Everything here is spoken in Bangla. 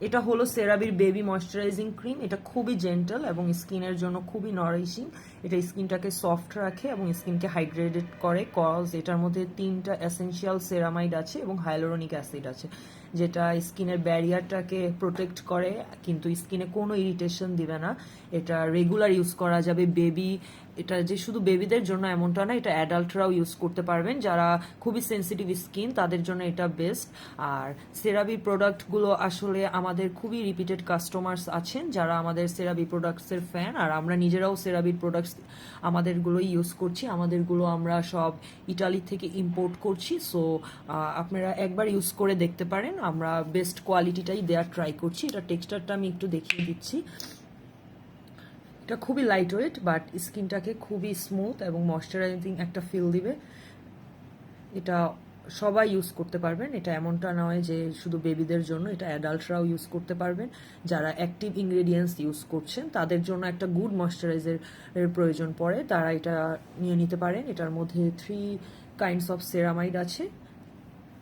এটা হলো সেরাভির বেবি ময়শ্চারাইজিং ক্রিম। এটা খুবই জেন্টল এবং স্কিনের জন্য খুবই নারিশিং। এটা স্কিনটাকে সফট রাখে এবং স্কিনকে হাইড্রেটেড করে, কজ এটার মধ্যে 3টা এসেনশিয়াল সেরামাইড আছে এবং হাইলোরনিক অ্যাসিড আছে, যেটা স্কিনের ব্যারিয়ারটাকে প্রোটেক্ট করে কিন্তু স্কিনে কোনো ইরিটেশন দিবে না। এটা রেগুলার ইউজ করা যাবে। এটা যে শুধু বেবিদের জন্য এমনটা না, এটা অ্যাডাল্টরাও ইউজ করতে পারবেন। যারা খুবই সেন্সিটিভ স্কিন তাদের জন্য এটা বেস্ট। আর সেরাভি প্রোডাক্টগুলো আসলে আমাদের খুবই রিপিটেড কাস্টমার্স আছেন যারা আমাদের সেরাভি প্রোডাক্টসের ফ্যান, আর আমরা নিজেরাও সেরাভির প্রোডাক্টস আমাদেরগুলোই ইউজ করছি। আমাদেরগুলো আমরা সব ইটালি থেকে ইম্পোর্ট করছি। সো আপনারা একবার ইউজ করে দেখতে পারেন। আমরা বেস্ট কোয়ালিটিটাই দেওয়ার ট্রাই করছি। এটা টেক্সচারটা আমি একটু দেখিয়ে দিচ্ছি। এটা খুবই লাইট ওয়েট বাট স্কিনটাকে খুবই স্মুথ এবং ময়শ্চারাইজিং একটা ফিল দিবে। এটা সবাই ইউজ করতে পারবেন। এটা এমনটা নয় যে শুধু বেবিদের জন্য, এটা অ্যাডাল্টরাও ইউজ করতে পারবেন। যারা অ্যাক্টিভ ইনগ্রেডিয়েন্টস ইউজ করছেন তাদের জন্য একটা গুড ময়শ্চারাইজার প্রয়োজন পড়ে, তারা এটা নিয়ে নিতে পারেন। এটার মধ্যে 3 কাইন্ডস অফ সেরামাইড আছে।